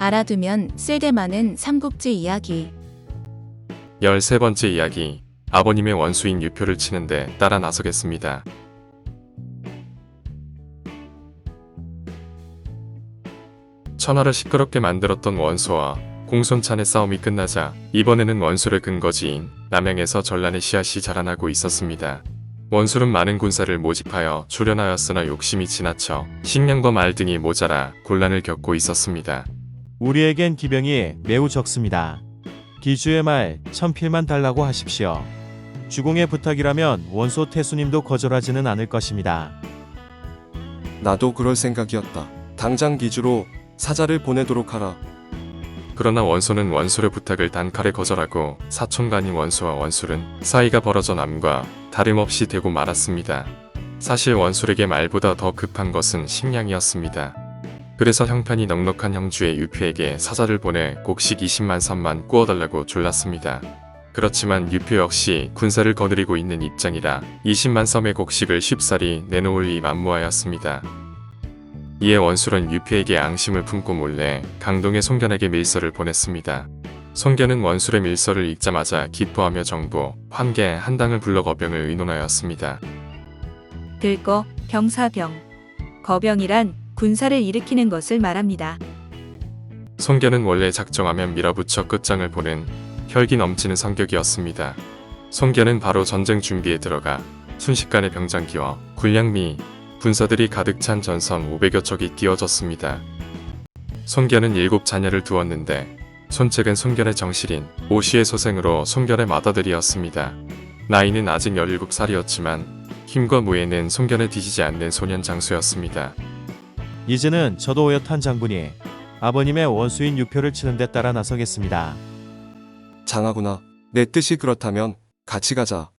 알아두면 쓸데많은 삼국지 이야기. 13번째 이야기. 아버님의 원수인 유표를 치는데 따라 나서겠습니다. 천하를 시끄럽게 만들었던 원소와 공손찬의 싸움이 끝나자 이번에는 원수를 근거지인 남양에서 전란의 씨앗이 자라나고 있었습니다. 원술은 많은 군사를 모집하여 출연하였으나 욕심이 지나쳐 식량과 말 등이 모자라 곤란을 겪고 있었습니다. 우리에겐 기병이 매우 적습니다. 기주의 말 1000필만 달라고 하십시오. 주공의 부탁이라면 원소 태수님도 거절하지는 않을 것입니다. 나도 그럴 생각이었다. 당장 기주로 사자를 보내도록 하라. 그러나 원소는 원술의 부탁을 단칼에 거절하고 사촌간인 원수와 원술은 사이가 벌어져 남과 다름없이 되고 말았습니다. 사실 원술에게 말보다 더 급한 것은 식량이었습니다. 그래서 형편이 넉넉한 형주의 유표에게 사자를 보내 곡식 20만 선만 구워달라고 졸랐습니다. 그렇지만 유표 역시 군사를 거느리고 있는 입장이라 20만 섬의 곡식을 쉽사리 내놓을 리 만무하였습니다. 이에 원술은 유표에게 앙심을 품고 몰래 강동의 송견에게 밀서를 보냈습니다. 송견은 원술의 밀서를 읽자마자 기뻐하며 정부, 황계 한 당을 불러 거병을 의논하였습니다. 들거, 병사병. 거병이란 군사를 일으키는 것을 말합니다. 송견은 원래 작정하면 밀어붙여 끝장을 보는 혈기 넘치는 성격이었습니다. 송견은 바로 전쟁 준비에 들어가 순식간에 병장기와 군량미, 군사들이 가득 찬 전선 500여 척이 띄워졌습니다. 송견은 7자녀를 두었는데 손책은 송견의 정실인 오씨의 소생으로 송견의 맏아들이었습니다. 나이는 아직 17살이었지만 힘과 무예는 송견을 뒤지지 않는 소년 장수였습니다. 이제는 저도 오엿한 장군이 아버님의 원수인 유표를 치는 데 따라 나서겠습니다. 장하구나. 내 뜻이 그렇다면 같이 가자.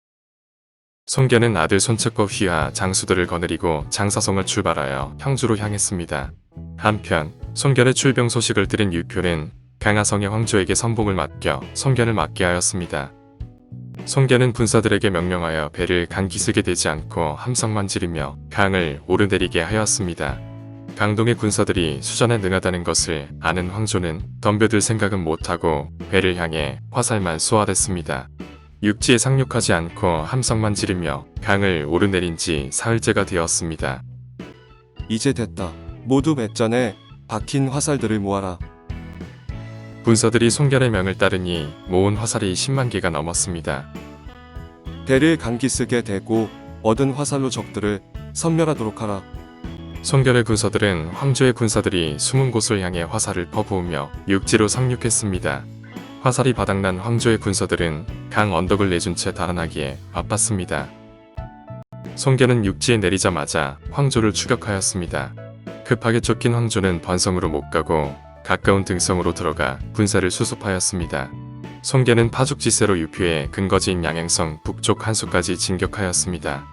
송견은 아들 손책과 휘하 장수들을 거느리고 장사성을 출발하여 형주로 향했습니다. 한편 송견의 출병 소식을 들은 유표는 강하성의 황조에게 선봉을 맡겨 송견을 맡게 하였습니다. 송견은 군사들에게 명령하여 배를 강 기슭에 대지 않고 함성만 지르며 강을 오르내리게 하였습니다. 강동의 군사들이 수전에 능하다는 것을 아는 황조는 덤벼들 생각은 못하고 배를 향해 화살만 쏘아댔습니다. 육지에 상륙하지 않고 함성만 지르며 강을 오르내린 지 사흘째가 되었습니다. 이제 됐다. 모두 뱃전에 박힌 화살들을 모아라. 군사들이 송견의 명을 따르니 모은 화살이 10만 개가 넘었습니다. 배를 강기슭에 대고 얻은 화살로 적들을 섬멸하도록 하라. 송견의 군사들은 황조의 군사들이 숨은 곳을 향해 화살을 퍼부으며 육지로 상륙했습니다. 화살이 바닥난 황조의 군사들은 강 언덕을 내준 채 달아나기에 바빴습니다. 송견은 육지에 내리자마자 황조를 추격하였습니다. 급하게 쫓긴 황조는 번성으로 못 가고 가까운 등성으로 들어가 군사를 수습하였습니다. 송견은 파죽지세로 유표의 근거지인 양행성 북쪽 한수까지 진격하였습니다.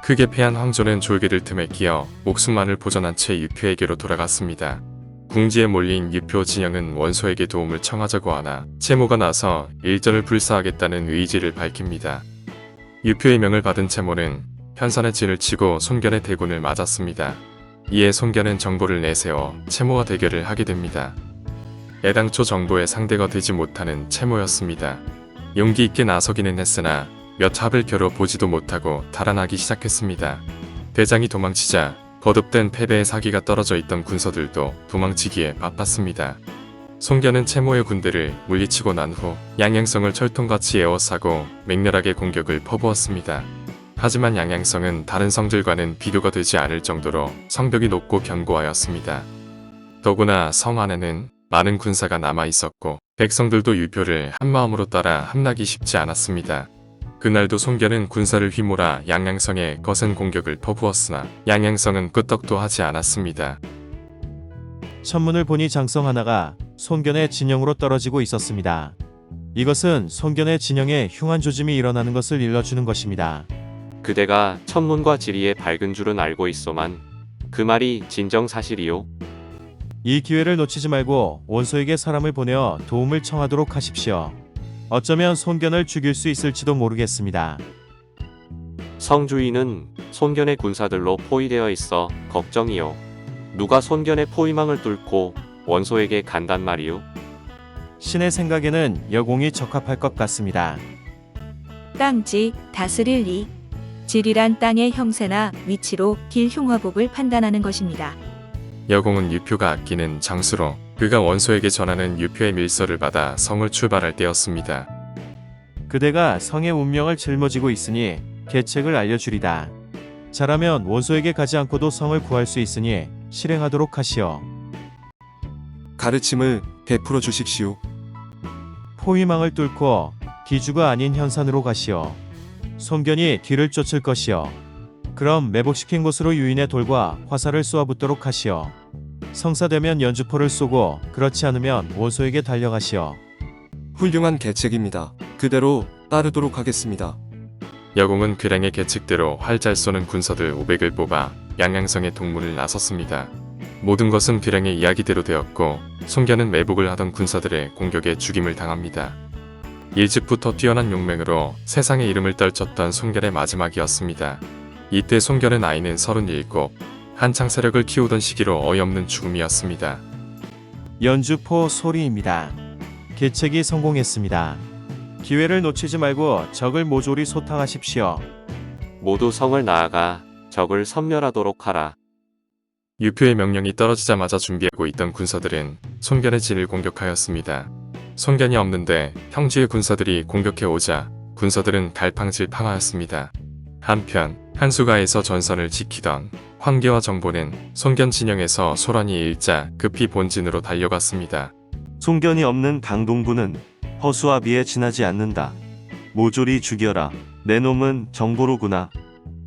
크게 패한 황조는 졸개들 틈에 끼어 목숨만을 보전한 채 유표에게로 돌아갔습니다. 궁지에 몰린 유표 진영은 원소에게 도움을 청하자고 하나 채모가 나서 일전을 불사하겠다는 의지를 밝힙니다. 유표의 명을 받은 채모는 현산의 진을 치고 송견의 대군을 맞았습니다. 이에 송견은 정보를 내세워 채모와 대결을 하게 됩니다. 애당초 정보의 상대가 되지 못하는 채모였습니다. 용기 있게 나서기는 했으나 몇 합을 겨뤄 보지도 못하고 달아나기 시작했습니다. 대장이 도망치자 거듭된 패배의 사기가 떨어져 있던 군서들도 도망치기에 바빴습니다. 송견은 채모의 군대를 물리치고 난 후 양양성을 철통같이 에워싸고 맹렬하게 공격을 퍼부었습니다. 하지만 양양성은 다른 성들과는 비교가 되지 않을 정도로 성벽이 높고 견고하였습니다. 더구나 성 안에는 많은 군사가 남아 있었고 백성들도 유표를 한마음으로 따라 함나기 쉽지 않았습니다. 그날도 송견은 군사를 휘몰아 양양성에 거센 공격을 퍼부었으나 양양성은 끄떡도 하지 않았습니다. 천문을 보니 장성 하나가 송견의 진영으로 떨어지고 있었습니다. 이것은 송견의 진영에 흉한 조짐이 일어나는 것을 일러주는 것입니다. 그대가 천문과 지리에 밝은 줄은 알고 있소만 그 말이 진정 사실이요? 이 기회를 놓치지 말고 원소에게 사람을 보내어 도움을 청하도록 하십시오. 어쩌면 송견을 죽일 수 있을지도 모르겠습니다. 성주인은 손견의 군사들로 포위되어 있어 걱정이요. 누가 손견의 포위망을 뚫고 원소에게 간단 말이오. 신의 생각에는 여공이 적합할 것 같습니다. 땅지, 다스릴 리. 질이란 땅의 형세나 위치로 길 흉화복을 판단하는 것입니다. 여공은 유표가 아끼는 장수로 그가 원소에게 전하는 유표의 밀서를 받아 성을 출발할 때였습니다. 그대가 성의 운명을 짊어지고 있으니 계책을 알려주리다. 잘하면 원소에게 가지 않고도 성을 구할 수 있으니 실행하도록 하시오. 가르침을 베풀어 주십시오. 포위망을 뚫고 기주가 아닌 현산으로 가시오. 송견이 뒤를 쫓을 것이오. 그럼 매복시킨 곳으로 유인의 돌과 화살을 쏘아붙도록 하시오. 성사되면 연주포를 쏘고 그렇지 않으면 원소에게 달려가시오. 훌륭한 계책입니다. 그대로 따르도록 하겠습니다. 여공은 괴량의 계책대로 활 잘 쏘는 군사들 500을 뽑아 양양성의 동문을 나섰습니다. 모든 것은 괴량의 이야기대로 되었고 송견은 매복을 하던 군사들의 공격에 죽임을 당합니다. 일찍부터 뛰어난 용맹으로 세상의 이름을 떨쳤던 송견의 마지막이었습니다. 이때 송견의 나이는 37, 한창 세력을 키우던 시기로 어이없는 죽음이었습니다. 연주포 소리입니다. 계책이 성공했습니다. 기회를 놓치지 말고 적을 모조리 소탕하십시오. 모두 성을 나아가 적을 섬멸하도록 하라. 유표의 명령이 떨어지자마자 준비하고 있던 군사들은 송견의 진을 공격하였습니다. 송견이 없는데 형주의 군사들이 공격해 오자 군사들은 갈팡질팡하였습니다. 한편 한수가에서 전선을 지키던 황계와 정보는 송견 진영에서 소란이 일자 급히 본진으로 달려갔습니다. 송견이 없는 강동부는 허수와 비에 지나지 않는다. 모조리 죽여라. 내 놈은 정보로구나.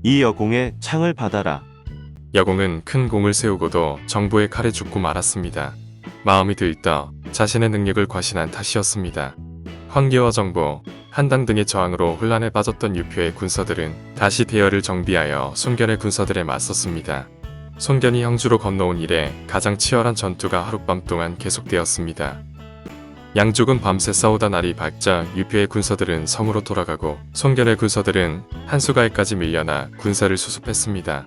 이 여공의 창을 받아라. 여공은 큰 공을 세우고도 정보의 칼에 죽고 말았습니다. 마음이 들떠 자신의 능력을 과신한 탓이었습니다. 황계와 정보, 한당 등의 저항으로 혼란에 빠졌던 유표의 군사들은 다시 대열을 정비하여 송견의 군사들에 맞섰습니다. 송견이 형주로 건너온 이래 가장 치열한 전투가 하룻밤 동안 계속되었습니다. 양쪽은 밤새 싸우다 날이 밝자 유표의 군사들은 성으로 돌아가고 송견의 군사들은 한수가에까지 밀려나 군사를 수습했습니다.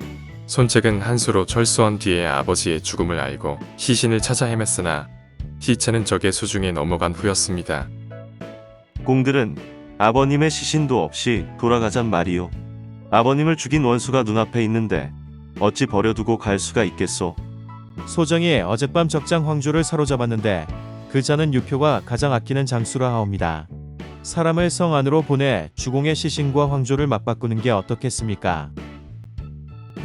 손책은 한수로 철수한 뒤에 아버지의 죽음을 알고 시신을 찾아 헤맸으나 시체는 적의 수중에 넘어간 후였습니다. 공들은 아버님의 시신도 없이 돌아가잔 말이오. 아버님을 죽인 원수가 눈앞에 있는데 어찌 버려두고 갈 수가 있겠소. 소정이 어젯밤 적장 황주를 사로잡았는데 그 자는 유표가 가장 아끼는 장수라 하옵니다. 사람을 성 안으로 보내 주공의 시신과 황조를 맞바꾸는 게 어떻겠습니까?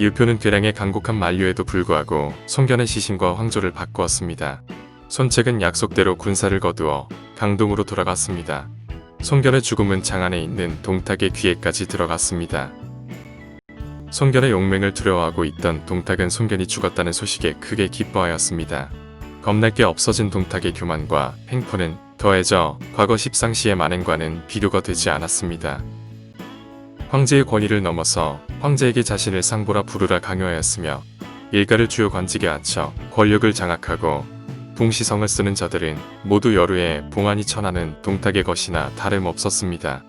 유표는 괴량의 간곡한 만류에도 불구하고 송견의 시신과 황조를 바꾸었습니다. 손책은 약속대로 군사를 거두어 강동으로 돌아갔습니다. 송견의 죽음은 장안에 있는 동탁의 귀에까지 들어갔습니다. 송견의 용맹을 두려워하고 있던 동탁은 송견이 죽었다는 소식에 크게 기뻐하였습니다. 겁날 게 없어진 동탁의 교만과 횡포는 더해져 과거 십상시의 만행과는 비교가 되지 않았습니다. 황제의 권위를 넘어서 황제에게 자신을 상보라 부르라 강요하였으며 일가를 주요 관직에 앉혀 권력을 장악하고 동시성을 쓰는 자들은 모두 여루에 봉안이 천하는 동탁의 것이나 다름없었습니다.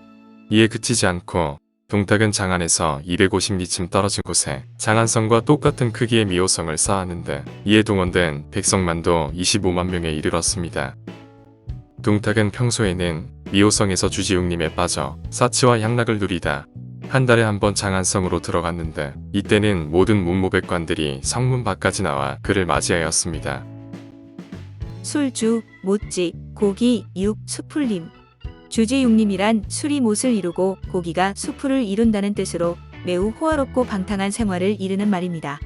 이에 그치지 않고 동탁은 장안에서 250리쯤 떨어진 곳에 장안성과 똑같은 크기의 미호성을 쌓았는데 이에 동원된 백성만도 25만 명에 이르렀습니다. 동탁은 평소에는 미호성에서 주지웅님에 빠져 사치와 향락을 누리다 한 달에 한 번 장안성으로 들어갔는데 이때는 모든 문무백관들이 성문 밖까지 나와 그를 맞이하였습니다. 술주, 모찌, 고기, 육, 수풀림. 주지육림이란 술이 못을 이루고 고기가 수풀을 이룬다는 뜻으로 매우 호화롭고 방탕한 생활을 이르는 말입니다.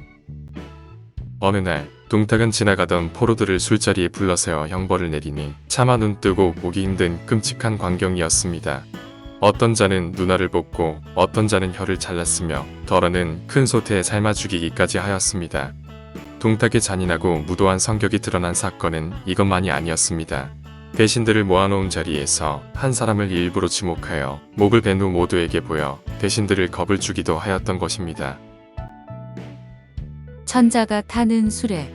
어느 날 동탁은 지나가던 포로들을 술자리에 불러세워 형벌을 내리니 차마 눈 뜨고 보기 힘든 끔찍한 광경이었습니다. 어떤 자는 눈알을 뽑고 어떤 자는 혀를 잘랐으며 더러는 큰 소태에 삶아 죽이기까지 하였습니다. 동탁의 잔인하고 무도한 성격이 드러난 사건은 이것만이 아니었습니다. 대신들을 모아놓은 자리에서 한 사람을 일부러 지목하여 목을 벤 후 모두에게 보여 대신들을 겁을 주기도 하였던 것입니다. 천자가 타는 수레.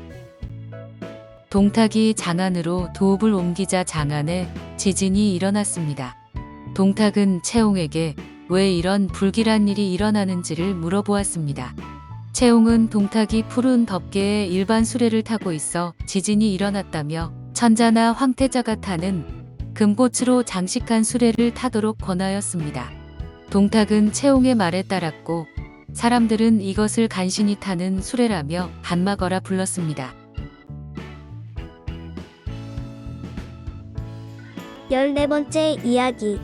동탁이 장안으로 도읍을 옮기자 장안에 지진이 일어났습니다. 동탁은 채옹에게 왜 이런 불길한 일이 일어나는지를 물어보았습니다. 채옹은 동탁이 푸른 덮개에 일반 수레를 타고 있어 지진이 일어났다며 천자나 황태자가 타는 금꽃으로 장식한 수레를 타도록 권하였습니다. 동탁은 채옹의 말에 따랐고 사람들은 이것을 간신히 타는 수레라며 반마거라 불렀습니다. 14번째 이야기.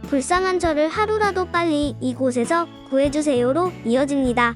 불쌍한 저를 하루라도 빨리 이곳에서 구해주세요로 이어집니다.